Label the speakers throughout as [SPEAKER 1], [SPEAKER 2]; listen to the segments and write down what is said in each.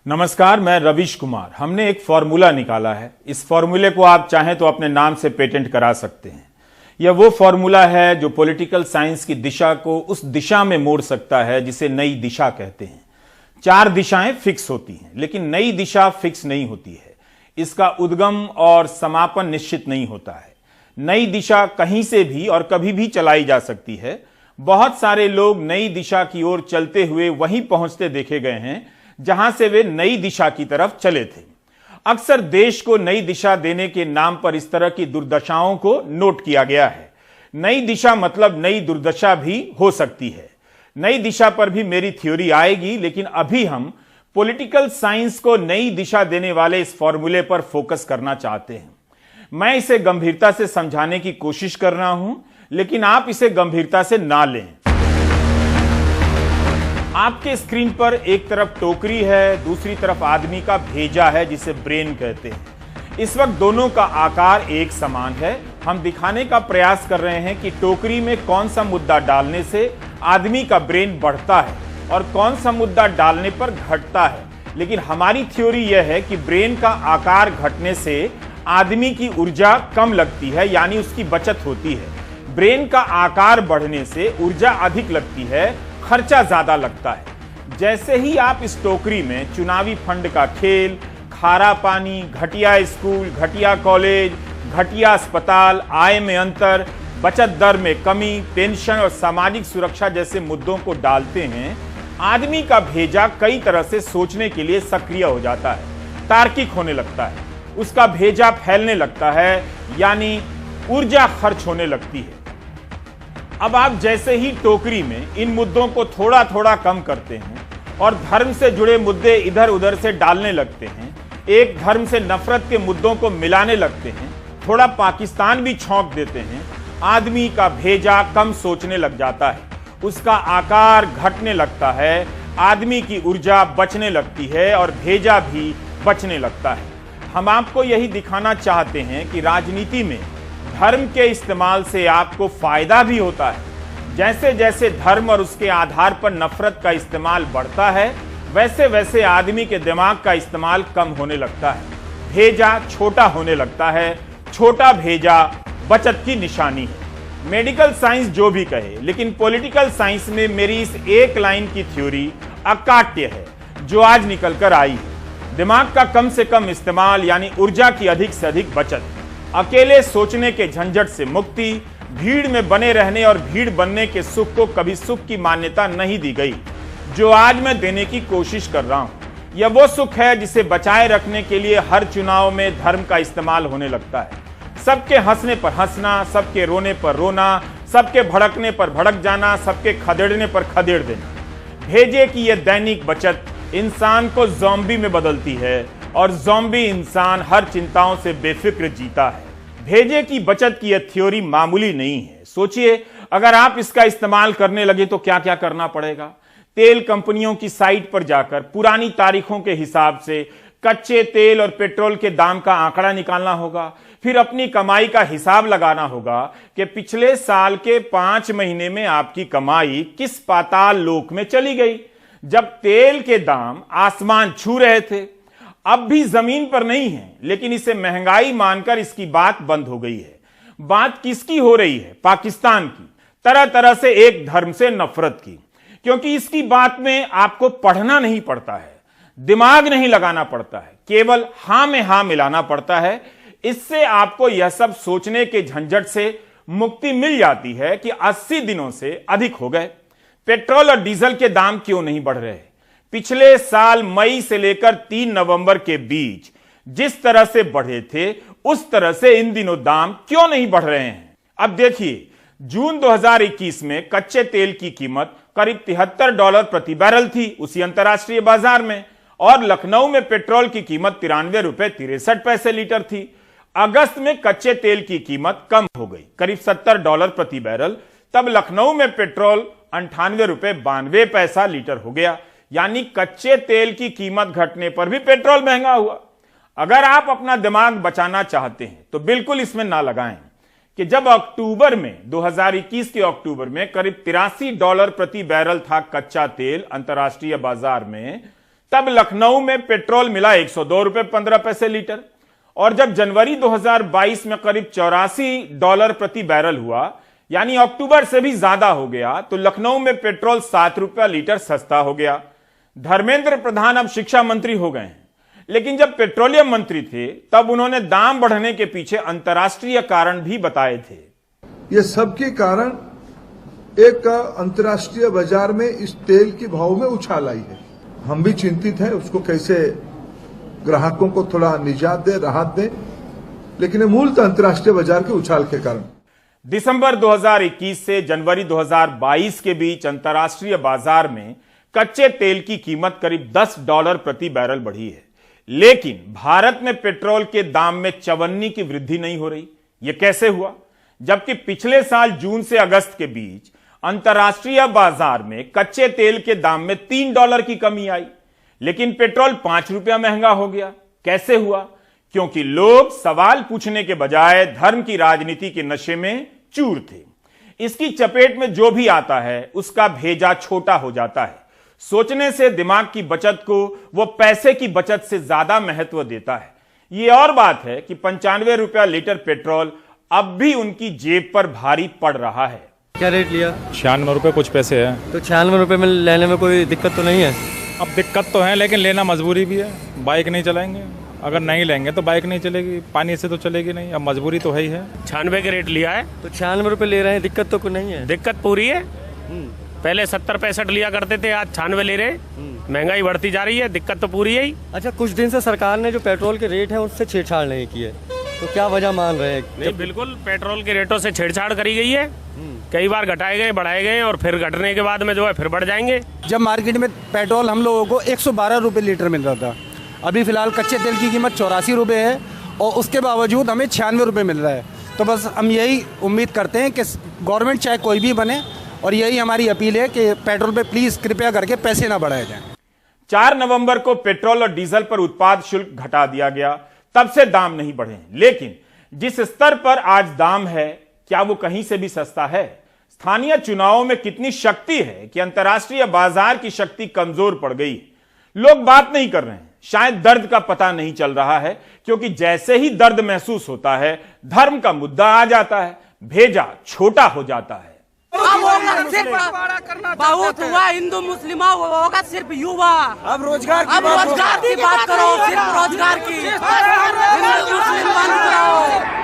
[SPEAKER 1] नमस्कार, मैं रवीश कुमार। हमने एक फॉर्मूला निकाला है। इस फॉर्मूले को आप चाहें तो अपने नाम से पेटेंट करा सकते हैं। यह वो फॉर्मूला है जो पॉलिटिकल साइंस की दिशा को उस दिशा में मोड़ सकता है जिसे नई दिशा कहते हैं। 4 दिशाएं फिक्स होती हैं, लेकिन नई दिशा फिक्स नहीं होती है। इसका उद्गम और समापन निश्चित नहीं होता है। नई दिशा कहीं से भी और कभी भी चलाई जा सकती है। बहुत सारे लोग नई दिशा की ओर चलते हुए वहीं पहुंचते देखे गए हैं जहां से वे नई दिशा की तरफ चले थे। अक्सर देश को नई दिशा देने के नाम पर इस तरह की दुर्दशाओं को नोट किया गया है। नई दिशा मतलब नई दुर्दशा भी हो सकती है। नई दिशा पर भी मेरी थ्योरी आएगी, लेकिन अभी हम पॉलिटिकल साइंस को नई दिशा देने वाले इस फॉर्मूले पर फोकस करना चाहते हैं। मैं इसे गंभीरता से समझाने की कोशिश कर रहा हूं, लेकिन आप इसे गंभीरता से ना लें। आपके स्क्रीन पर एक तरफ टोकरी है, दूसरी तरफ आदमी का भेजा है जिसे ब्रेन कहते हैं। इस वक्त दोनों का आकार एक समान है। हम दिखाने का प्रयास कर रहे हैं कि टोकरी में कौन सा मुद्दा डालने से आदमी का ब्रेन बढ़ता है और कौन सा मुद्दा डालने पर घटता है। लेकिन हमारी थ्योरी यह है कि ब्रेन का आकार घटने से आदमी की ऊर्जा कम लगती है, यानी उसकी बचत होती है। ब्रेन का आकार बढ़ने से ऊर्जा अधिक लगती है, खर्चा ज्यादा लगता है। जैसे ही आप इस टोकरी में चुनावी फंड का खेल, खारा पानी, घटिया स्कूल, घटिया कॉलेज, घटिया अस्पताल, आय में अंतर, बचत दर में कमी, पेंशन और सामाजिक सुरक्षा जैसे मुद्दों को डालते हैं, आदमी का भेजा कई तरह से सोचने के लिए सक्रिय हो जाता है, तार्किक होने लगता है, उसका भेजा फैलने लगता है, यानी ऊर्जा खर्च होने लगती है। अब आप जैसे ही टोकरी में इन मुद्दों को थोड़ा थोड़ा कम करते हैं और धर्म से जुड़े मुद्दे इधर उधर से डालने लगते हैं, एक धर्म से नफरत के मुद्दों को मिलाने लगते हैं, थोड़ा पाकिस्तान भी छौंक देते हैं, आदमी का भेजा कम सोचने लग जाता है, उसका आकार घटने लगता है, आदमी की ऊर्जा बचने लगती है और भेजा भी बचने लगता है। हम आपको यही दिखाना चाहते हैं कि राजनीति में धर्म के इस्तेमाल से आपको फायदा भी होता है। जैसे जैसे धर्म और उसके आधार पर नफरत का इस्तेमाल बढ़ता है, वैसे वैसे आदमी के दिमाग का इस्तेमाल कम होने लगता है, भेजा छोटा होने लगता है। छोटा भेजा बचत की निशानी है। मेडिकल साइंस जो भी कहे, लेकिन पॉलिटिकल साइंस में मेरी इस एक लाइन की थ्योरी अकाट्य है जो आज निकल कर आई है। दिमाग का कम से कम इस्तेमाल यानी ऊर्जा की अधिक से अधिक बचत, अकेले सोचने के झंझट से मुक्ति, भीड़ में बने रहने और भीड़ बनने के सुख को कभी सुख की मान्यता नहीं दी गई, जो आज मैं देने की कोशिश कर रहा हूं। यह वो सुख है जिसे बचाए रखने के लिए हर चुनाव में धर्म का इस्तेमाल होने लगता है। सबके हंसने पर हंसना, सबके रोने पर रोना, सबके भड़कने पर भड़क जाना, सबके खदेड़ने पर खदेड़ देना। भेजे की यह दैनिक बचत इंसान को ज़ॉम्बी में बदलती है और ज़ॉम्बी इंसान हर चिंताओं से बेफिक्र जीता है। भेजे की बचत की यह थ्योरी मामूली नहीं है। सोचिए, अगर आप इसका इस्तेमाल करने लगे तो क्या क्या करना पड़ेगा। तेल कंपनियों की साइट पर जाकर पुरानी तारीखों के हिसाब से कच्चे तेल और पेट्रोल के दाम का आंकड़ा निकालना होगा। फिर अपनी कमाई का हिसाब लगाना होगा कि पिछले साल के 5 महीने में आपकी कमाई किस पाताल लोक में चली गई, जब तेल के दाम आसमान छू रहे थे। अब भी जमीन पर नहीं है, लेकिन इसे महंगाई मानकर इसकी बात बंद हो गई है। बात किसकी हो रही है? पाकिस्तान की। तरह तरह से एक धर्म से नफरत की, क्योंकि इसकी बात में आपको पढ़ना नहीं पड़ता है, दिमाग नहीं लगाना पड़ता है, केवल हां में हां मिलाना पड़ता है। इससे आपको यह सब सोचने के झंझट से मुक्ति मिल जाती है कि 80 दिनों से अधिक हो गए, पेट्रोल और डीजल के दाम क्यों नहीं बढ़ रहे। पिछले साल मई से लेकर 3 नवंबर के बीच जिस तरह से बढ़े थे, उस तरह से इन दिनों दाम क्यों नहीं बढ़ रहे हैं। अब देखिए, जून 2021 में कच्चे तेल की कीमत करीब $73 प्रति बैरल थी उसी अंतर्राष्ट्रीय बाजार में, और लखनऊ में पेट्रोल की कीमत $93.63 लीटर थी। अगस्त में कच्चे तेल की कीमत कम हो गई, करीब $70 प्रति बैरल। तब लखनऊ में पेट्रोल $98.92 लीटर हो गया, यानी कच्चे तेल की कीमत घटने पर भी पेट्रोल महंगा हुआ। अगर आप अपना दिमाग बचाना चाहते हैं तो बिल्कुल इसमें ना लगाएं कि जब अक्टूबर में 2021 के अक्टूबर में करीब $83 प्रति बैरल था कच्चा तेल अंतर्राष्ट्रीय बाजार में, तब लखनऊ में पेट्रोल मिला 102 रुपए 15 पैसे लीटर, और जब जनवरी 2022 में करीब $84 प्रति बैरल हुआ, यानी अक्टूबर से भी ज्यादा हो गया, तो लखनऊ में पेट्रोल 7 रुपया लीटर सस्ता हो गया। धर्मेंद्र प्रधान अब शिक्षा मंत्री हो गए हैं, लेकिन जब पेट्रोलियम मंत्री थे तब उन्होंने दाम बढ़ने के पीछे अंतर्राष्ट्रीय कारण भी बताए थे।
[SPEAKER 2] ये सबके कारण एक अंतर्राष्ट्रीय बाजार में इस तेल के भाव में उछाल आई है। हम भी चिंतित हैं उसको कैसे ग्राहकों को थोड़ा निजात दे, राहत दे, लेकिन ये मूलतः अंतर्राष्ट्रीय बाजार के उछाल के कारण।
[SPEAKER 1] दिसंबर 2021 से जनवरी 2022 के बीच अंतर्राष्ट्रीय बाजार में कच्चे तेल की कीमत करीब $10 प्रति बैरल बढ़ी है, लेकिन भारत में पेट्रोल के दाम में चवन्नी की वृद्धि नहीं हो रही। यह कैसे हुआ, जबकि पिछले साल जून से अगस्त के बीच अंतर्राष्ट्रीय बाजार में कच्चे तेल के दाम में $3 की कमी आई, लेकिन पेट्रोल 5 रुपया महंगा हो गया। कैसे हुआ? क्योंकि लोग सवाल पूछने के बजाय धर्म की राजनीति के नशे में चूर थे। इसकी चपेट में जो भी आता है उसका भेजा छोटा हो जाता है। सोचने से दिमाग की बचत को वो पैसे की बचत से ज्यादा महत्व देता है। ये और बात है कि 95 रुपया लीटर पेट्रोल अब भी उनकी जेब पर भारी पड़ रहा है।
[SPEAKER 3] क्या रेट लिया?
[SPEAKER 4] 96 रुपये कुछ पैसे है।
[SPEAKER 3] तो 96 रुपये में लेने में कोई दिक्कत तो नहीं है?
[SPEAKER 4] अब दिक्कत तो है, लेकिन लेना मजबूरी भी है। बाइक नहीं चलाएंगे, अगर नहीं लेंगे तो बाइक नहीं चलेगी, पानी से तो चलेगी नहीं, अब मजबूरी तो है ही है।
[SPEAKER 5] 96 के रेट लिया है
[SPEAKER 3] तो 96 रुपये ले रहे हैं, दिक्कत तो कोई नहीं है?
[SPEAKER 5] दिक्कत पूरी है। पहले 70-65 लिया करते थे, आज 96 ले रहे। महंगाई बढ़ती जा रही है, दिक्कत तो पूरी है ही।
[SPEAKER 3] अच्छा, कुछ दिन से सरकार ने जो पेट्रोल के रेट है उससे छेड़छाड़ नहीं की है, तो क्या वजह मान रहे हैं?
[SPEAKER 5] नहीं, बिल्कुल पेट्रोल के रेटों से छेड़छाड़ करी गई है। कई बार घटाए गए, बढ़ाए गए, और फिर घटने के बाद में जो है फिर बढ़ जाएंगे।
[SPEAKER 6] जब मार्केट में पेट्रोल हम लोगों को 112 रुपये लीटर मिल रहा था, अभी फिलहाल कच्चे तेल की कीमत 84 रुपये है, और उसके बावजूद हमें 96 रुपये मिल रहा है। तो बस हम यही उम्मीद करते हैं कि गवर्नमेंट चाहे कोई भी बने, और यही हमारी अपील है कि पेट्रोल पे प्लीज कृपया करके पैसे ना बढ़ाए जाएं।
[SPEAKER 1] 4 नवंबर को पेट्रोल और डीजल पर उत्पाद शुल्क घटा दिया गया, तब से दाम नहीं बढ़े, लेकिन जिस स्तर पर आज दाम है, क्या वो कहीं से भी सस्ता है? स्थानीय चुनावों में कितनी शक्ति है कि अंतर्राष्ट्रीय बाजार की शक्ति कमजोर पड़ गई। लोग बात नहीं कर रहे हैं, शायद दर्द का पता नहीं चल रहा है, क्योंकि जैसे ही दर्द महसूस होता है धर्म का मुद्दा आ जाता है, भेजा छोटा हो जाता है।
[SPEAKER 7] बहुत हुआ, हिंदू मुस्लिम होगा सिर्फ युवा। अब रोजगार की बात करो, सिर्फ रोजगार की। हिंदू मुस्लिम बंद करो।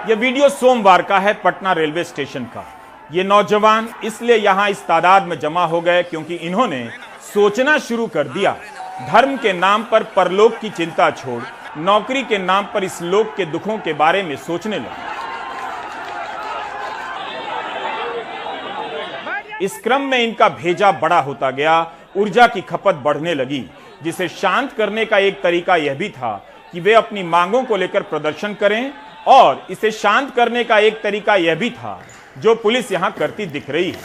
[SPEAKER 1] यह वीडियो सोमवार का है, पटना रेलवे स्टेशन का। ये नौजवान इसलिए यहां इस तादाद में जमा हो गए क्योंकि इन्होंने सोचना शुरू कर दिया। धर्म के नाम पर परलोक की चिंता छोड़ नौकरी के नाम पर इस लोक के दुखों के बारे में सोचने लगे। इस क्रम में इनका भेजा बड़ा होता गया, ऊर्जा की खपत बढ़ने लगी, जिसे शांत करने का एक तरीका यह भी था कि वे अपनी मांगों को लेकर प्रदर्शन करें, और इसे शांत करने का एक तरीका यह भी था जो पुलिस यहां करती दिख रही है।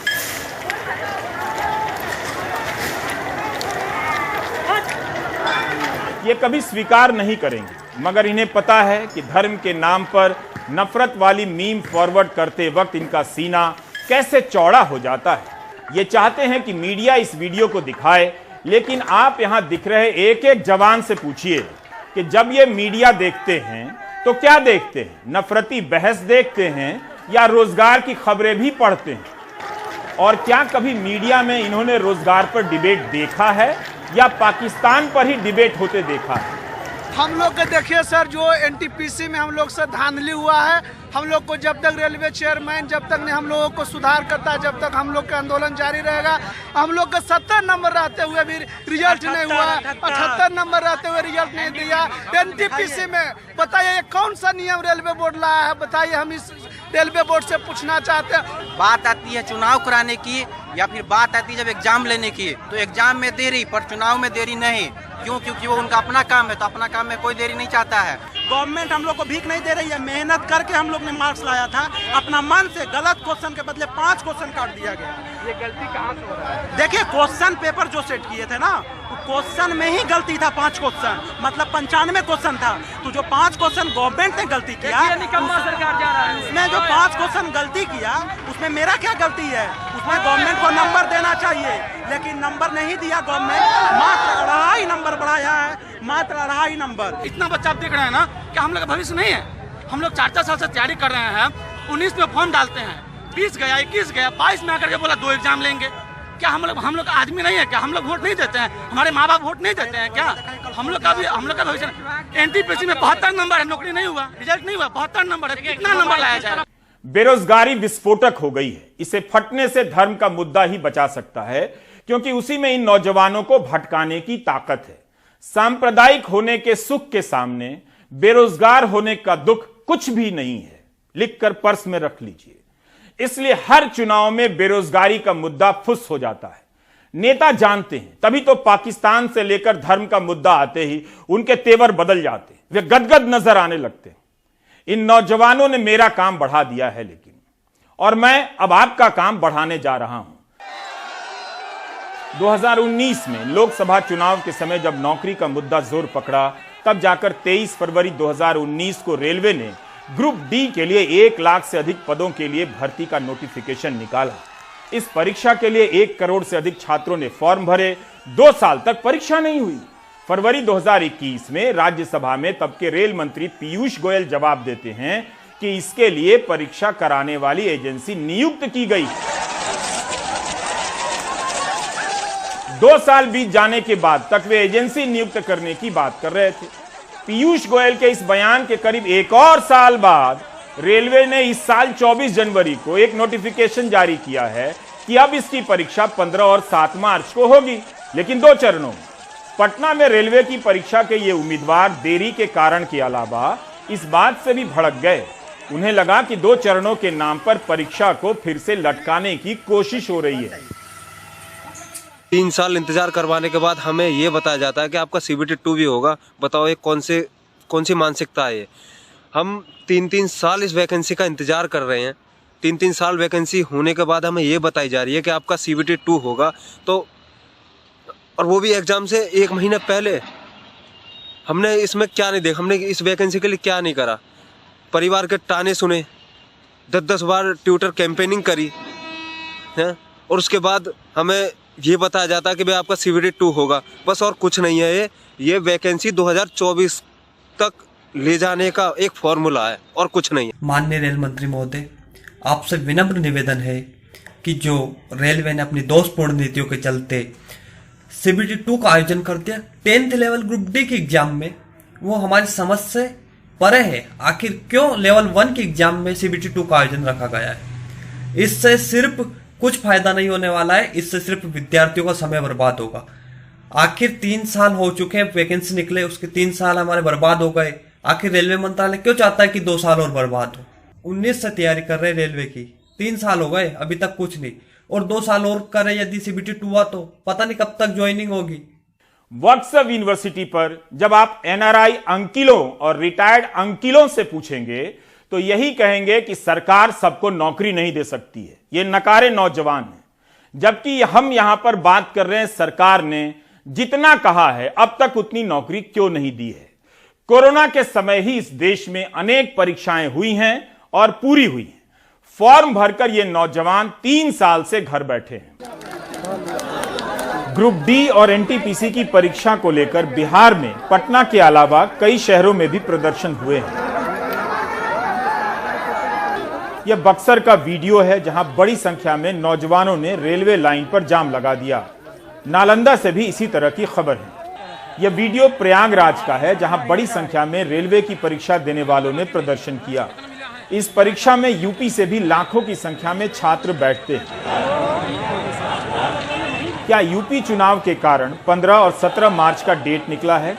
[SPEAKER 1] ये कभी स्वीकार नहीं करेंगे, मगर इन्हें पता है कि धर्म के नाम पर नफरत वाली मीम फॉरवर्ड करते वक्त इनका सीना कैसे चौड़ा हो जाता है। ये चाहते हैं कि मीडिया इस वीडियो को दिखाए, लेकिन आप यहां दिख रहे एक एक जवान से पूछिए कि जब ये मीडिया देखते हैं तो क्या देखते हैं? नफरती बहस देखते हैं या रोजगार की खबरें भी पढ़ते हैं? और क्या कभी मीडिया में इन्होंने रोजगार पर डिबेट देखा है या पाकिस्तान पर ही डिबेट होते देखा है?
[SPEAKER 8] हम लोग के देखिए सर, जो एनटीपीसी में हम लोग से धांधली हुआ है, हम लोग को जब तक रेलवे चेयरमैन जब तक ने हम लोगों को सुधार करता है, जब तक हम लोग का आंदोलन जारी रहेगा। हम लोग का 70 नंबर रहते हुए भी रिजल्ट नहीं हुआ, 78 नंबर रहते हुए रिजल्ट नहीं दिया। एनटीपीसी में बताइए कौन सा नियम रेलवे बोर्ड लाया है? बताइए, हम इस रेलवे बोर्ड से पूछना चाहते हैं।
[SPEAKER 9] बात आती है चुनाव कराने की, या फिर बात आती है जब एग्जाम लेने की, तो एग्जाम में देरी, पर चुनाव में देरी नहीं। क्यों? क्योंकि वो उनका अपना काम है, तो अपना काम में कोई देरी नहीं चाहता है।
[SPEAKER 8] गवर्नमेंट हम लोग को भीख नहीं दे रही है, मेहनत करके हम लोग ने मार्क्स लाया था। अपना मन से गलत क्वेश्चन के बदले 5 क्वेश्चन काट दिया गया। ये गलती कहाँ से हो रहा है? देखिए, क्वेश्चन पेपर जो सेट किए थे ना, क्वेश्चन में ही गलती था। 5 क्वेश्चन मतलब 95 क्वेश्चन था, तो जो 5 क्वेश्चन गवर्नमेंट ने गलती किया,
[SPEAKER 7] निकम्मा सरकार जा रहा है।
[SPEAKER 8] उसमें जो 5 क्वेश्चन गलती किया, उसमें मेरा क्या गलती है? उसमें गवर्नमेंट को नंबर देना चाहिए, लेकिन नंबर नहीं दिया गवर्नमेंट, मात्र 2.5 नंबर बढ़ाया है, मात्र 2.5 नंबर। इतना बच्चा आप देख रहे हैं ना कि हम लोग का भविष्य नहीं है। हम लोग 4-4 साल से तैयारी कर रहे हैं, 19 में फॉर्म डालते हैं, 20 गया, 21 गया, 22 में आकर के बोला 2 एग्जाम लेंगे। क्या हम लोग आदमी नहीं है क्या? हम लोग वोट नहीं देते हैं? हमारे माँ बाप वोट नहीं देते हैं क्या? हम लोग का भविष्य एनटीपीसी में 72 नंबर है, नौकरी नहीं हुआ, रिजल्ट नहीं हुआ, 72 नंबर है, कितना नंबर लाया जाए?
[SPEAKER 1] बेरोजगारी विस्फोटक हो गई है। इसे फटने से धर्म का मुद्दा ही बचा सकता है, क्योंकि उसी में इन नौजवानों को भटकाने की ताकत है। सांप्रदायिक होने के सुख के सामने बेरोजगार होने का दुख कुछ भी नहीं है, लिखकर पर्स में रख लीजिए। इसलिए हर चुनाव में बेरोजगारी का मुद्दा फुस हो जाता है। नेता जानते हैं, तभी तो पाकिस्तान से लेकर धर्म का मुद्दा आते ही उनके तेवर बदल जाते हैं, वे गदगद नजर आने लगते हैं। इन नौजवानों ने मेरा काम बढ़ा दिया है, लेकिन और मैं अब आपका काम बढ़ाने जा रहा हूं। 2019 में लोकसभा चुनाव के समय जब नौकरी का मुद्दा जोर पकड़ा, तब जाकर 23 फरवरी 2019 को रेलवे ने ग्रुप डी के लिए 1 लाख से अधिक पदों के लिए भर्ती का नोटिफिकेशन निकाला। इस परीक्षा के लिए 1 करोड़ से अधिक छात्रों ने फॉर्म भरे। 2 साल तक परीक्षा नहीं हुई। फरवरी 2021 में राज्यसभा में तब के रेल मंत्री पीयूष गोयल जवाब देते हैं कि इसके लिए परीक्षा कराने वाली एजेंसी नियुक्त की गई। 2 साल बीत जाने के बाद तक वे एजेंसी नियुक्त करने की बात कर रहे थे। पीयूष गोयल के इस बयान के करीब 1 और साल बाद रेलवे ने इस साल 24 जनवरी को एक नोटिफिकेशन जारी किया है कि अब इसकी परीक्षा 15 और 7 मार्च को होगी, लेकिन 2 चरणों में। पटना में रेलवे की परीक्षा के ये उम्मीदवार देरी के कारण के अलावा इस बात से भी भड़क गए। उन्हें लगा कि 2 चरणों के नाम पर परीक्षा को फिर से लटकाने की कोशिश हो रही है।
[SPEAKER 10] 3 साल इंतजार करवाने के बाद हमें ये बताया जाता है कि आपका CBT 2 भी होगा। बताओ ये कौन सी मानसिकता है? हम 3-3 साल इस वैकेंसी का इंतजार कर रहे हैं। 3-3 साल वैकेंसी होने के बाद हमें ये बताई जा रही है कि आपका CBT 2 होगा, तो और वो भी एग्जाम से 1 महीने पहले। हमने इसमें क्या नहीं देखा, हमने इस वैकेंसी के लिए क्या नहीं करा। परिवार के ताने सुने, 10-10 बार ट्विटर कैंपेनिंग करी है, और उसके बाद हमें ये बताया जाता है कि भाई आपका CBT 2 होगा, बस और कुछ नहीं है। ये वैकेंसी 2024 तक ले जाने का एक फॉर्मूला है और कुछ नहीं है।
[SPEAKER 11] माननीय रेल मंत्री महोदय, आपसे विनम्र निवेदन है कि जो रेलवे ने अपनी दोषपूर्ण नीतियों के चलते CBT 2 का आयोजन कर दिया 10th लेवल ग्रुप डी के एग्जाम में, वो हमारी समझ से परे है। आखिर क्यों लेवल 1 के एग्जाम में CBT 2 का आयोजन रखा गया है? इससे सिर्फ कुछ फायदा नहीं होने वाला है, इससे सिर्फ विद्यार्थियों का समय बर्बाद होगा। आखिर 3 साल हो चुके हैं, वैकेंसी निकले, उसके 3 साल हमारे बर्बाद हो गए। आखिर रेलवे मंत्रालय क्यों चाहता है कि 2 साल और बर्बाद हो? 19 से तैयारी कर रहे रेलवे की, 3 साल हो गए, अभी तक कुछ नहीं, और 2 साल और करे। यदि CBT 2 हुआ तो पता नहीं कब तक ज्वाइनिंग होगी।
[SPEAKER 1] वर्कशॉप यूनिवर्सिटी पर जब आप NRI अंकिलों और रिटायर्ड अंकिलों से पूछेंगे तो यही कहेंगे कि सरकार सबको नौकरी नहीं दे सकती है, ये नकारे नौजवान हैं। जबकि हम यहां पर बात कर रहे हैं सरकार ने जितना कहा है अब तक उतनी नौकरी क्यों नहीं दी है। कोरोना के समय ही इस देश में अनेक परीक्षाएं हुई हैं और पूरी हुई हैं। फॉर्म भरकर ये नौजवान 3 साल से घर बैठे हैं। ग्रुप डी और NTPC की परीक्षा को लेकर बिहार में पटना के अलावा कई शहरों में भी प्रदर्शन हुए हैं। यह बक्सर का वीडियो है, जहां बड़ी संख्या में नौजवानों ने रेलवे लाइन पर जाम लगा दिया। नालंदा से भी इसी तरह की खबर है। यह वीडियो प्रयागराज का है, जहां बड़ी संख्या में रेलवे की परीक्षा देने वालों ने प्रदर्शन किया। इस परीक्षा में यूपी से भी लाखों की संख्या में छात्र बैठते हैं। क्या यूपी चुनाव के कारण 15 और 17 मार्च का डेट निकला है?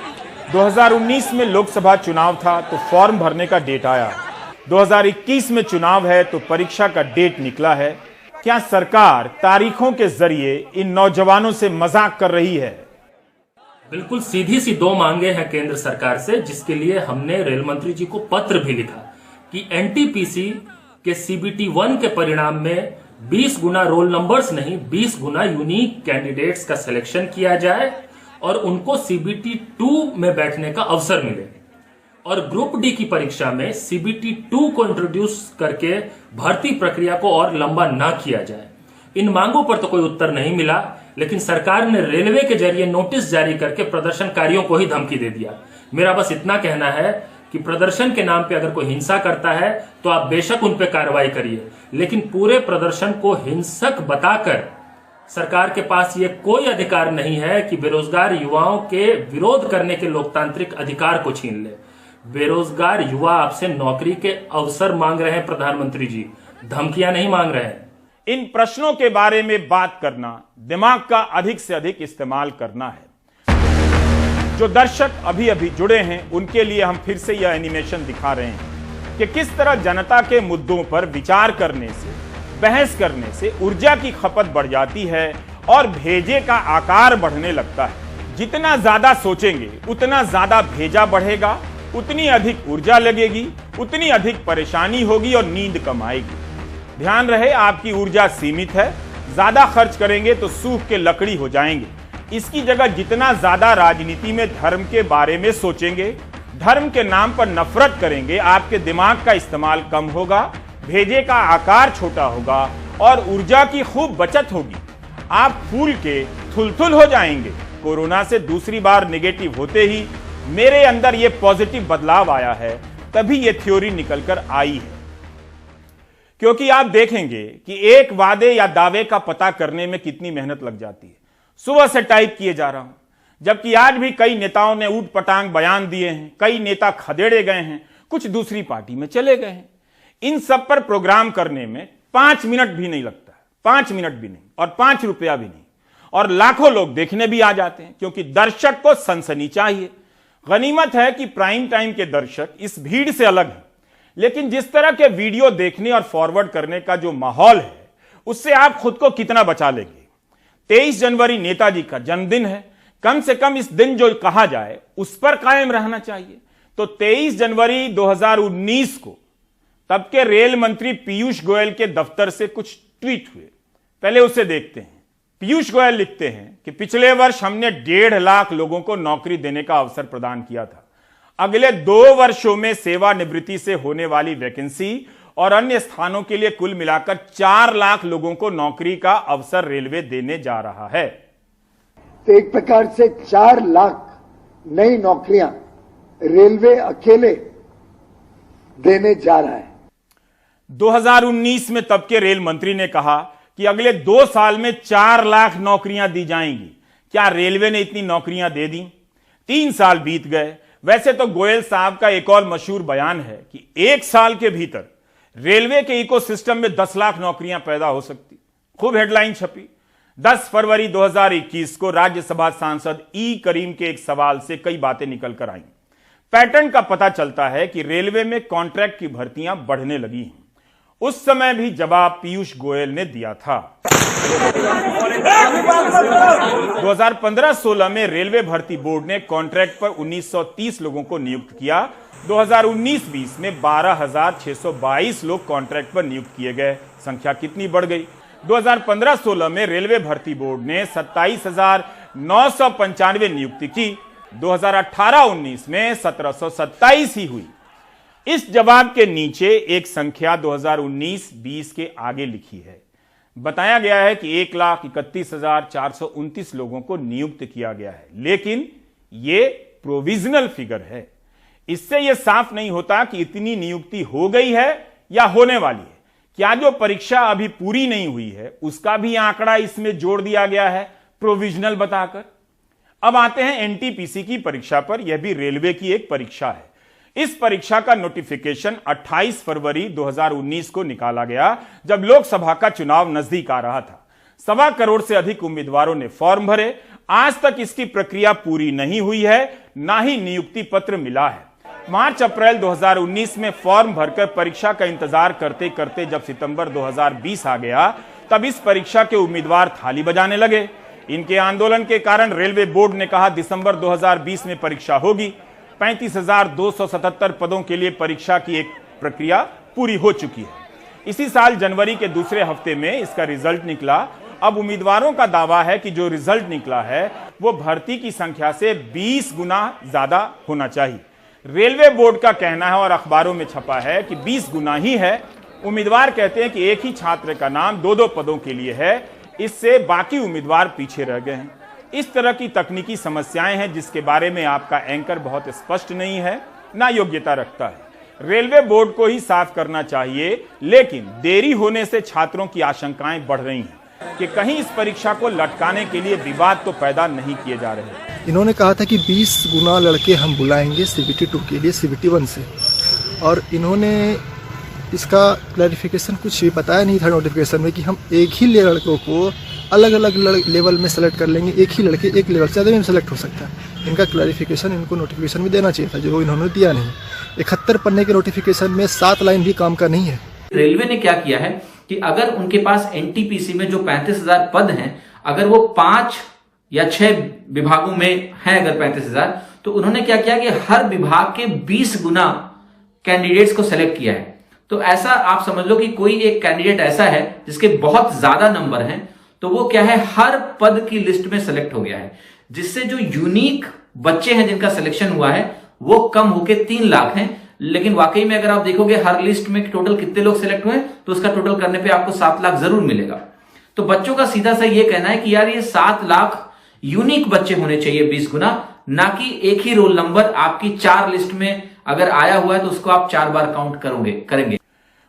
[SPEAKER 1] 2019 में लोकसभा चुनाव था तो फॉर्म भरने का डेट आया। 2021 में चुनाव है तो परीक्षा का डेट निकला है। क्या सरकार तारीखों के जरिए इन नौजवानों से मजाक कर रही है?
[SPEAKER 12] बिल्कुल सीधी सी 2 मांगे हैं केंद्र सरकार से, जिसके लिए हमने रेल मंत्री जी को पत्र भी लिखा कि NTPC के CBT 1 के परिणाम में 20 गुना रोल नंबर्स नहीं, 20 गुना यूनिक कैंडिडेट्स का सिलेक्शन किया जाए और उनको CBT 2 में बैठने का अवसर मिले, और ग्रुप डी की परीक्षा में CBT 2 को इंट्रोड्यूस करके भर्ती प्रक्रिया को और लंबा ना किया जाए। इन मांगों पर तो कोई उत्तर नहीं मिला, लेकिन सरकार ने रेलवे के जरिए नोटिस जारी करके प्रदर्शनकारियों को ही धमकी दे दिया। मेरा बस इतना कहना है कि प्रदर्शन के नाम पे अगर कोई हिंसा करता है तो आप बेशक उन पे कार्रवाई करिए, लेकिन पूरे प्रदर्शन को हिंसक बताकर सरकार के पास ये कोई अधिकार नहीं है कि बेरोजगार युवाओं के विरोध करने के लोकतांत्रिक अधिकार को छीन ले। बेरोजगार युवा आपसे नौकरी के अवसर मांग रहे हैं प्रधानमंत्री जी, धमकियां नहीं मांग रहे हैं।
[SPEAKER 1] इन प्रश्नों के बारे में बात करना, दिमाग का अधिक से अधिक इस्तेमाल करना है। जो दर्शक अभी अभी जुड़े हैं उनके लिए हम फिर से यह एनिमेशन दिखा रहे हैं कि किस तरह जनता के मुद्दों पर विचार करने से, बहस करने से ऊर्जा की खपत बढ़ जाती है और भेजे का आकार बढ़ने लगता है। जितना ज्यादा सोचेंगे उतना ज्यादा भेजा बढ़ेगा, उतनी अधिक ऊर्जा लगेगी, उतनी अधिक परेशानी होगी और नींद कम आएगी। ध्यान रहे, आपकी ऊर्जा सीमित है, ज्यादा खर्च करेंगे तो सूख के लकड़ी हो जाएंगे। इसकी जगह जितना ज्यादा राजनीति में धर्म के बारे में सोचेंगे, धर्म के नाम पर नफरत करेंगे, आपके दिमाग का इस्तेमाल कम होगा, भेजे का आकार छोटा होगा और ऊर्जा की खूब बचत होगी। आप फूल के थुलथुल हो जाएंगे। कोरोना से दूसरी बार नेगेटिव होते ही मेरे अंदर यह पॉजिटिव बदलाव आया है, तभी यह थ्योरी निकलकर आई है। क्योंकि आप देखेंगे कि एक वादे या दावे का पता करने में कितनी मेहनत लग जाती है। सुबह से टाइप किए जा रहा हूं, जबकि आज भी कई नेताओं ने ऊट पटांग बयान दिए हैं, कई नेता खदेड़े गए हैं, कुछ दूसरी पार्टी में चले गए हैं। इन सब पर प्रोग्राम करने में 5 मिनट भी नहीं लगता, 5 मिनट भी नहीं, और 5 रुपया भी नहीं, और लाखों लोग देखने भी आ जाते हैं, क्योंकि दर्शक को सनसनी चाहिए। गनीमत है कि प्राइम टाइम के दर्शक इस भीड़ से अलग हैं, लेकिन जिस तरह के वीडियो देखने और फॉरवर्ड करने का जो माहौल है, उससे आप खुद को कितना बचा लेंगे। 23 जनवरी नेताजी का जन्मदिन है, कम से कम इस दिन जो कहा जाए उस पर कायम रहना चाहिए। तो 23 जनवरी 2019 को तब के रेल मंत्री पीयूष गोयल के दफ्तर से कुछ ट्वीट हुए, पहले उसे देखते हैं। पीयूष गोयल लिखते हैं कि पिछले वर्ष हमने 1.5 लाख लोगों को नौकरी देने का अवसर प्रदान किया था। अगले 2 वर्षों में सेवानिवृत्ति से होने वाली वैकेंसी और अन्य स्थानों के लिए कुल मिलाकर 4 लाख लोगों को नौकरी का अवसर रेलवे देने जा रहा है।
[SPEAKER 13] तो एक प्रकार से 4 लाख नई नौकरियां रेलवे अकेले देने जा रहा है।
[SPEAKER 1] 2019 में तब के रेल मंत्री ने कहा कि अगले 2 साल में 4 लाख नौकरियां दी जाएंगी। क्या रेलवे ने इतनी नौकरियां दे दी? 3 साल बीत गए। वैसे तो गोयल साहब का एक और मशहूर बयान है कि 1 साल के भीतर रेलवे के इकोसिस्टम में 10 लाख नौकरियां पैदा हो सकती। खूब हेडलाइन छपी। 10 फरवरी 2021 को राज्यसभा सांसद ई करीम के एक सवाल से कई बातें निकल कर आई। पैटर्न का पता चलता है कि रेलवे में कॉन्ट्रैक्ट की भर्तियां बढ़ने लगी हैं। उस समय भी जवाब पीयूष गोयल ने दिया था। 2015-16 में रेलवे भर्ती बोर्ड ने कॉन्ट्रैक्ट पर 1930 लोगों को नियुक्त किया। 2019-20 में 12,622 लोग कॉन्ट्रैक्ट पर नियुक्त किए गए। संख्या कितनी बढ़ गई? 2015-16 में रेलवे भर्ती बोर्ड ने 27,995 नियुक्ति की। 2018-19 में 1727 ही हुई। इस जवाब के नीचे एक संख्या 2019-20 के आगे लिखी है। बताया गया है कि 1,31,429 लोगों को नियुक्त किया गया है, लेकिन यह प्रोविजनल फिगर है। इससे यह साफ नहीं होता कि इतनी नियुक्ति हो गई है या होने वाली है। क्या जो परीक्षा अभी पूरी नहीं हुई है उसका भी आंकड़ा इसमें जोड़ दिया गया है प्रोविजनल बताकर? अब आते हैं एनटीपीसी की परीक्षा पर। यह भी रेलवे की एक परीक्षा है। इस परीक्षा का नोटिफिकेशन 28 फरवरी 2019 को निकाला गया, जब लोकसभा का चुनाव नजदीक आ रहा था। 1.25 करोड़ से अधिक उम्मीदवारों ने फॉर्म भरे। आज तक इसकी प्रक्रिया पूरी नहीं हुई है, ना ही नियुक्ति पत्र मिला है। मार्च अप्रैल 2019 में फॉर्म भरकर परीक्षा का इंतजार करते करते जब सितंबर 2020 आ गया, तब इस परीक्षा के उम्मीदवार थाली बजाने लगे। इनके आंदोलन के कारण रेलवे बोर्ड ने कहा दिसंबर 2020 में परीक्षा होगी। 35,277 पदों के लिए परीक्षा की एक प्रक्रिया पूरी हो चुकी है। इसी साल जनवरी के दूसरे हफ्ते में इसका रिजल्ट निकला। अब उम्मीदवारों का दावा है कि जो रिजल्ट निकला है वो भर्ती की संख्या से 20 गुना ज्यादा होना चाहिए। रेलवे बोर्ड का कहना है और अखबारों में छपा है कि 20 गुना ही है, उम्मीदवार कहते हैं कि एक ही छात्र का नाम दो दो पदों के लिए है, इससे बाकी उम्मीदवार पीछे रह गए हैं। इस तरह की तकनीकी समस्याएं हैं जिसके बारे में आपका एंकर बहुत स्पष्ट नहीं है, ना योग्यता रखता है। रेलवे बोर्ड को ही साफ करना चाहिए, लेकिन देरी होने से छात्रों की आशंकाएं बढ़ रही हैं कि कहीं इस परीक्षा को लटकाने के लिए विवाद तो पैदा नहीं किए जा रहे।
[SPEAKER 14] इन्होंने कहा था कि 20 गुना लड़के हम बुलाएंगे CBT 2 के लिए CBT 1 से, और इन्होंने इसका क्लैरिफिकेशन कुछ भी बताया नहीं था नोटिफिकेशन में कि हम एक ही लड़कों को अलग अलग लेवल में सेलेक्ट कर लेंगे, एक ही लड़के एक लेवल से ज़्यादा में सेलेक्ट हो सकता है। इनका क्लैरिफिकेशन इनको नोटिफिकेशन में देना चाहिए था, जो इन्होंने दिया नहीं। 71 पन्ने के नोटिफिकेशन में 7 लाइन भी काम का नहीं है।
[SPEAKER 15] रेलवे ने क्या किया है कि अगर उनके पास NTPC में जो 35,000 पद हैं, अगर वो 5 या 6 विभागों में हैं अगर 35,000, तो उन्होंने क्या किया कि हर विभाग के 20 गुना कैंडिडेट्स को सेलेक्ट किया है। तो ऐसा आप समझ लो कि कोई एक कैंडिडेट ऐसा है जिसके बहुत ज्यादा नंबर हैं, तो वो क्या है हर पद की लिस्ट में सेलेक्ट हो गया है, जिससे जो यूनिक बच्चे हैं जिनका सिलेक्शन हुआ है वो कम होके 3 लाख हैं। लेकिन वाकई में अगर आप देखोगे हर लिस्ट में टोटल कितने लोग सिलेक्ट हुए तो उसका टोटल करने पे आपको 7 लाख जरूर मिलेगा। तो बच्चों का सीधा सा ये कहना है कि यार ये 7 लाख यूनिक बच्चे होने चाहिए 20 गुना, ना कि एक ही रोल नंबर आपकी 4 लिस्ट में अगर आया हुआ है तो उसको आप 4 बार काउंट करेंगे।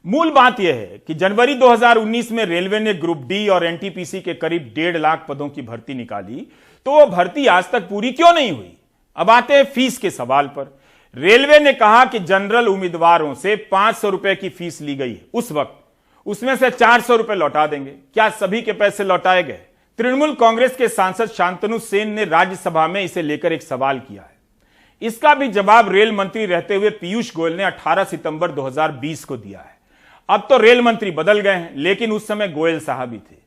[SPEAKER 1] मूल बात यह है कि जनवरी 2019 में रेलवे ने ग्रुप डी और NTPC के करीब 1.5 लाख पदों की भर्ती निकाली, तो वो भर्ती आज तक पूरी क्यों नहीं हुई? अब आते हैं फीस के सवाल पर। रेलवे ने कहा कि जनरल उम्मीदवारों से 500 रुपए की फीस ली गई है उस वक्त, उसमें से 400 रुपए लौटा देंगे। क्या सभी के पैसे लौटाए गए? तृणमूल कांग्रेस के सांसद शांतनु सेन ने राज्यसभा में इसे लेकर एक सवाल किया है। इसका भी जवाब रेल मंत्री रहते हुए पीयूष गोयल ने 18 सितंबर 2020 को दिया है। अब तो रेल मंत्री बदल गए हैं, लेकिन उस समय गोयल साहब ही थे।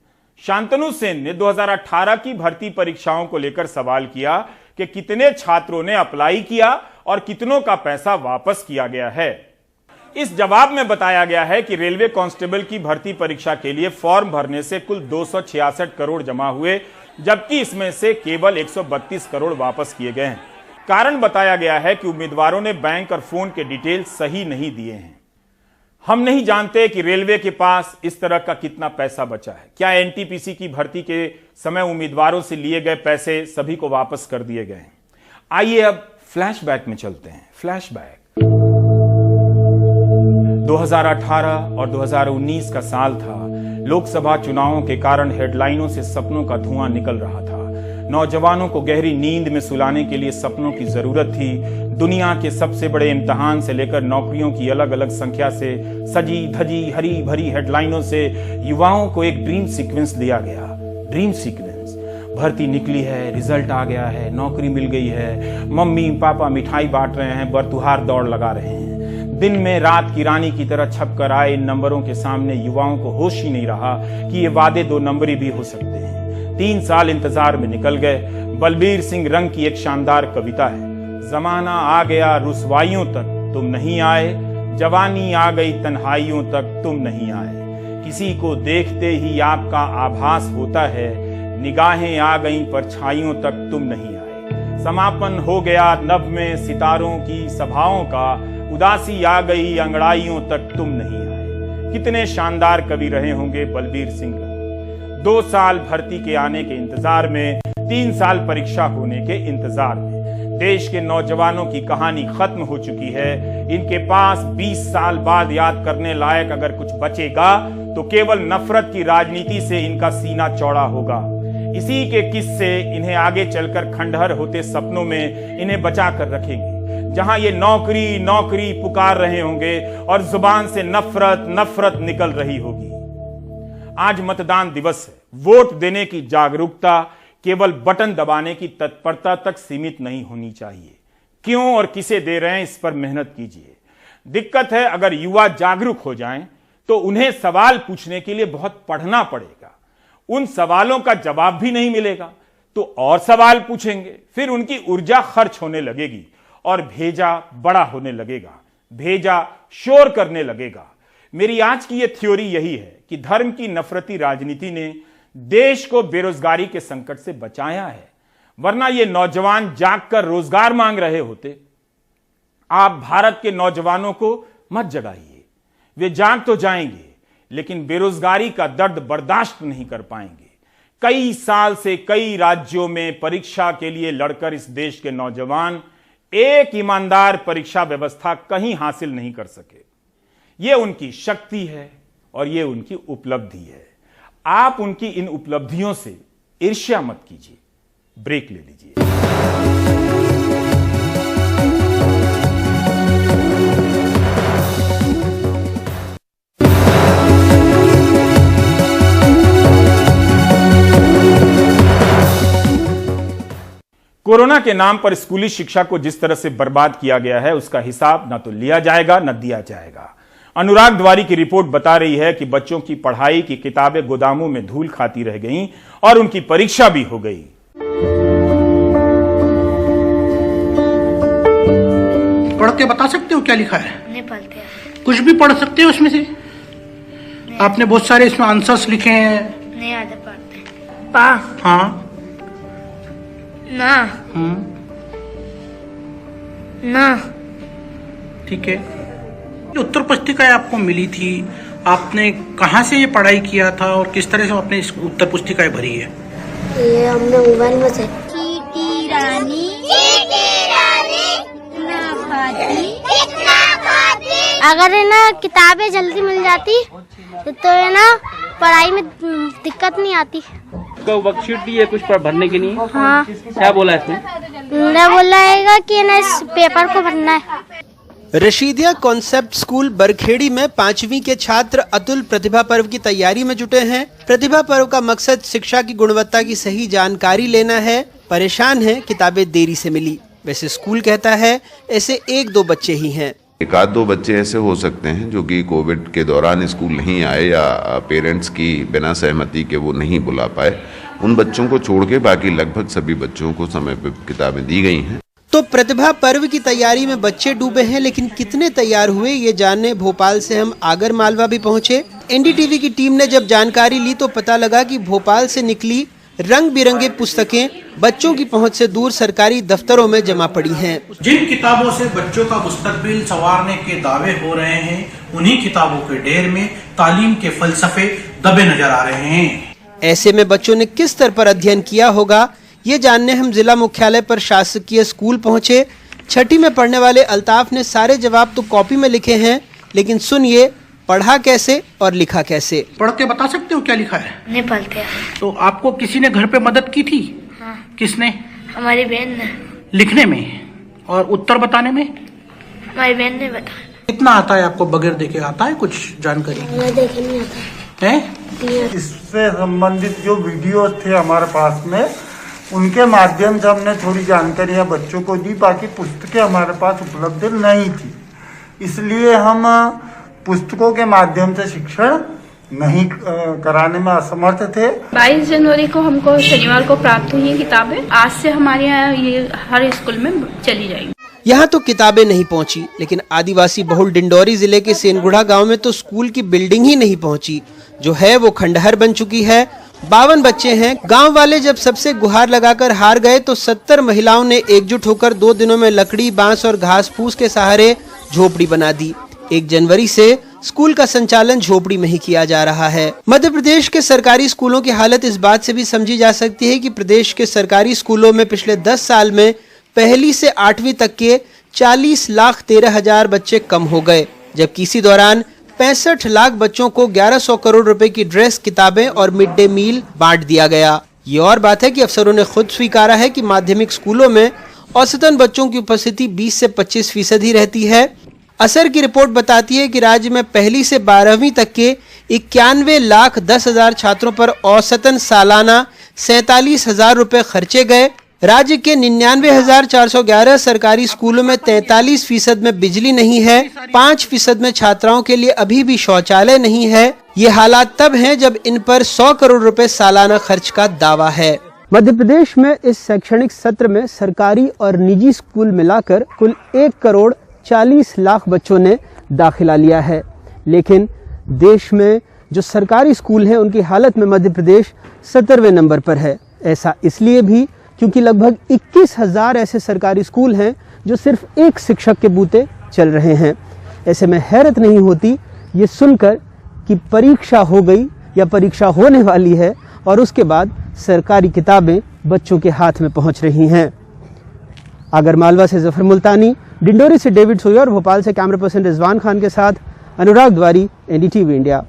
[SPEAKER 1] शांतनु सेन ने 2018 की भर्ती परीक्षाओं को लेकर सवाल किया कि कितने छात्रों ने अप्लाई किया और कितनों का पैसा वापस किया गया है। इस जवाब में बताया गया है कि रेलवे कांस्टेबल की भर्ती परीक्षा के लिए फॉर्म भरने से कुल 266 करोड़ जमा हुए, जबकि इसमें से केवल 132 करोड़ वापस किए गए हैं। कारण बताया गया है कि उम्मीदवारों ने बैंक और फोन के डिटेल सही नहीं दिए हैं। हम नहीं जानते कि रेलवे के पास इस तरह का कितना पैसा बचा है। क्या NTPC की भर्ती के समय उम्मीदवारों से लिए गए पैसे सभी को वापस कर दिए गए? आइए अब फ्लैशबैक में चलते हैं। फ्लैशबैक 2018 और 2019 का साल था। लोकसभा चुनावों के कारण हेडलाइनों से सपनों का धुआं निकल रहा था। नौजवानों को गहरी नींद में सुलाने के लिए सपनों की जरूरत थी। दुनिया के सबसे बड़े इम्तिहान से लेकर नौकरियों की अलग अलग संख्या से सजी धजी हरी भरी हेडलाइनों से युवाओं को एक ड्रीम सीक्वेंस दिया गया। ड्रीम सीक्वेंस, भर्ती निकली है, रिजल्ट आ गया है, नौकरी मिल गई है, मम्मी पापा मिठाई बांट रहे हैं, बरतुहार दौड़ लगा रहे हैं। दिन में रात की रानी की तरह छप कर आए इन नंबरों के सामने युवाओं को होश ही नहीं रहा कि ये वादे 2 नंबरी भी हो सकते हैं। 3 साल इंतजार में निकल गए। बलबीर सिंह रंग की एक शानदार कविता है, जमाना आ गया रुसवाइयों तक तुम नहीं आए, जवानी आ गई तन्हाइयों तक तुम नहीं आए, किसी को देखते ही आपका आभास होता है, निगाहें आ गई परछाइयों तक तुम नहीं आए, समापन हो गया नभ में सितारों की सभाओं का, उदासी आ गई अंगड़ाइयों तक तुम नहीं आए। कितने शानदार कवि रहे होंगे बलबीर सिंह रंग। 2 साल भर्ती के आने के इंतजार में, 3 साल परीक्षा होने के इंतजार में। देश के नौजवानों की कहानी खत्म हो चुकी है। इनके पास 20 साल बाद याद करने लायक अगर कुछ बचेगा तो केवल नफरत की राजनीति से इनका सीना चौड़ा होगा। इसी के किस्से इन्हें आगे चलकर खंडहर होते सपनों में इन्हें बचा कर रखेंगे, जहां ये नौकरी नौकरी पुकार रहे होंगे और जुबान से नफरत नफरत निकल रही होगी। आज मतदान दिवस है। वोट देने की जागरूकता केवल बटन दबाने की तत्परता तक सीमित नहीं होनी चाहिए। क्यों और किसे दे रहे हैं इस पर मेहनत कीजिए। दिक्कत है अगर युवा जागरूक हो जाएं तो उन्हें सवाल पूछने के लिए बहुत पढ़ना पड़ेगा। उन सवालों का जवाब भी नहीं मिलेगा तो और सवाल पूछेंगे, फिर उनकी ऊर्जा खर्च होने लगेगी और भेजा बड़ा होने लगेगा, भेजा शोर करने लगेगा। मेरी आज की यह थ्योरी यही है कि धर्म की नफरती राजनीति ने देश को बेरोजगारी के संकट से बचाया है, वरना ये नौजवान जागकर रोजगार मांग रहे होते। आप भारत के नौजवानों को मत जगाइए। वे जाग तो जाएंगे, लेकिन बेरोजगारी का दर्द बर्दाश्त नहीं कर पाएंगे। कई साल से कई राज्यों में परीक्षा के लिए लड़कर इस देश के नौजवान एक ईमानदार परीक्षा व्यवस्था कहीं हासिल नहीं कर सके। यह उनकी शक्ति है और यह उनकी उपलब्धि है। आप उनकी इन उपलब्धियों से ईर्ष्या मत कीजिए। ब्रेक ले लीजिए। कोरोना के नाम पर स्कूली शिक्षा को जिस तरह से बर्बाद किया गया है, उसका हिसाब न तो लिया जाएगा न दिया जाएगा। अनुराग द्वारी की रिपोर्ट बता रही है कि बच्चों की पढ़ाई की किताबें गोदामों में धूल खाती रह गईं और उनकी परीक्षा भी हो गई।
[SPEAKER 16] पढ़ के बता सकते हो क्या लिखा है?
[SPEAKER 17] नहीं पढ़ते हैं।
[SPEAKER 16] कुछ भी पढ़ सकते हो उसमें से? आपने बहुत सारे इसमें आंसर्स लिखे हैं।
[SPEAKER 17] नहीं आते पढ़ते। पा।
[SPEAKER 16] हाँ।
[SPEAKER 17] ना। ना।
[SPEAKER 16] ठीक है। उत्तर पुस्तिकाएं आपको मिली थी, आपने कहाँ से ये पढ़ाई किया था और किस तरह से आपने इस उत्तर पुस्तिकाएं भरी है?
[SPEAKER 17] ये हमने मोबाइल में से। अगर है ना किताबें जल्दी मिल जाती तो है ना पढ़ाई में दिक्कत नहीं आती।
[SPEAKER 18] को वर्कशीट दी है कुछ पर भरने के लिए?
[SPEAKER 17] हाँ।
[SPEAKER 18] क्या बोला इसमें?
[SPEAKER 17] मैं बोला है कि ना इस पेपर को भरना है।
[SPEAKER 19] रशीदिया कॉन्सेप्ट स्कूल बरखेड़ी में 5वीं के छात्र अतुल प्रतिभा पर्व की तैयारी में जुटे हैं। प्रतिभा पर्व का मकसद शिक्षा की गुणवत्ता की सही जानकारी लेना है। परेशान है किताबें देरी से मिली। वैसे स्कूल कहता है ऐसे 1-2 बच्चे ही हैं।
[SPEAKER 20] 1-2 बच्चे ऐसे हो सकते हैं जो कि कोविड के दौरान स्कूल नहीं आए या पेरेंट्स की बिना सहमति के वो नहीं बुला पाए। उन बच्चों को छोड़ के बाकी लगभग सभी बच्चों को समय पर किताबें दी गई हैं।
[SPEAKER 19] तो प्रतिभा पर्व की तैयारी में बच्चे डूबे हैं, लेकिन कितने तैयार हुए ये जानने भोपाल से हम आगर मालवा भी पहुंचे। एनडीटीवी की टीम ने जब जानकारी ली तो पता लगा कि भोपाल से निकली रंग बिरंगे पुस्तकें बच्चों की पहुंच से दूर सरकारी दफ्तरों में जमा पड़ी हैं।
[SPEAKER 16] जिन किताबों से बच्चों का मुस्तकबिल संवारने के दावे हो रहे हैं, उन्हीं किताबों के ढेर में तालीम के फलसफे दबे नजर आ रहे हैं।
[SPEAKER 19] ऐसे में बच्चों ने किस स्तर पर अध्ययन किया होगा, ये जानने हम जिला मुख्यालय पर शासकीय स्कूल पहुंचे। 6ठी में पढ़ने वाले अल्ताफ ने सारे जवाब तो कॉपी में लिखे हैं, लेकिन सुनिए पढ़ा कैसे और लिखा कैसे।
[SPEAKER 16] पढ़ के बता सकते हो क्या लिखा है?
[SPEAKER 17] नहीं पढ़ते।
[SPEAKER 16] तो आपको किसी ने घर पे मदद की थी?
[SPEAKER 17] हाँ।
[SPEAKER 16] किसने?
[SPEAKER 17] हमारी बहन ने।
[SPEAKER 16] लिखने में और उत्तर बताने में?
[SPEAKER 17] हमारी बहन ने बताया।
[SPEAKER 16] कितना आता है आपको बगैर देखे? आता है कुछ जानकारी?
[SPEAKER 17] देखे नहीं आता
[SPEAKER 16] है।
[SPEAKER 21] इससे संबंधित जो वीडियो थे हमारे पास में, उनके माध्यम से हमने थोड़ी जानकारियां बच्चों को दी। बाकी पुस्तकें हमारे पास उपलब्ध नहीं थी, इसलिए हम पुस्तकों के माध्यम से शिक्षण नहीं कराने में असमर्थ थे।
[SPEAKER 22] 22 जनवरी को हमको शनिवार को प्राप्त हुई किताबें। आज से हमारे यहाँ ये हर स्कूल में चली जाएंगी।
[SPEAKER 19] यहाँ तो किताबें नहीं पहुँची, लेकिन आदिवासी बहुल डिंडौरी जिले के सेनगुड़ा गांव में तो स्कूल की बिल्डिंग ही नहीं पहुँची। जो है वो खंडहर बन चुकी है। 52 बच्चे हैं। गांव वाले जब सबसे गुहार लगाकर हार गए तो 70 महिलाओं ने एकजुट होकर 2 दिनों में लकड़ी, बांस और घास फूस के सहारे झोपड़ी बना दी। 1 जनवरी से स्कूल का संचालन झोपड़ी में ही किया जा रहा है। मध्य प्रदेश के सरकारी स्कूलों की हालत इस बात से भी समझी जा सकती है कि प्रदेश के सरकारी स्कूलों में पिछले 10 साल में 1ली से 8वीं तक के 40,13,000 बच्चे कम हो गए, जबकि इसी दौरान 65 लाख बच्चों को 1100 करोड़ रुपए की ड्रेस, किताबें और मिड डे मील बांट दिया गया। ये और बात है कि अफसरों ने खुद स्वीकारा है कि माध्यमिक स्कूलों में औसतन बच्चों की उपस्थिति 20 से 25% ही रहती है। असर की रिपोर्ट बताती है कि राज्य में 1ली से 12वीं तक के 91,10,000 छात्रों पर औसतन सालाना 47,000 रुपए खर्चे गए। राज्य के 99,411 सरकारी स्कूलों में 43% में बिजली नहीं है, 5% में छात्राओं के लिए अभी भी शौचालय नहीं है। ये हालात तब हैं जब इन पर 100 करोड़ रुपए सालाना खर्च का दावा है। मध्य प्रदेश में इस शैक्षणिक सत्र में सरकारी और निजी स्कूल मिलाकर कुल 1,40,00,000 बच्चों ने दाखिला लिया है, लेकिन देश में जो सरकारी स्कूल हैं उनकी हालत में मध्य प्रदेश 17वें नंबर पर है। ऐसा इसलिए भी क्योंकि लगभग 21,000 ऐसे सरकारी स्कूल हैं जो सिर्फ एक शिक्षक के बूते चल रहे हैं। ऐसे में हैरत नहीं होती ये सुनकर कि परीक्षा हो गई या परीक्षा होने वाली है और उसके बाद सरकारी किताबें बच्चों के हाथ में पहुंच रही हैं। आगरमालवा से जफर मुल्तानी, डिंडोरी से डेविड सोया और भोपाल से कैमरा पर्सन रिजवान खान के साथ अनुराग द्वारी, एनडीटीवी इंडिया।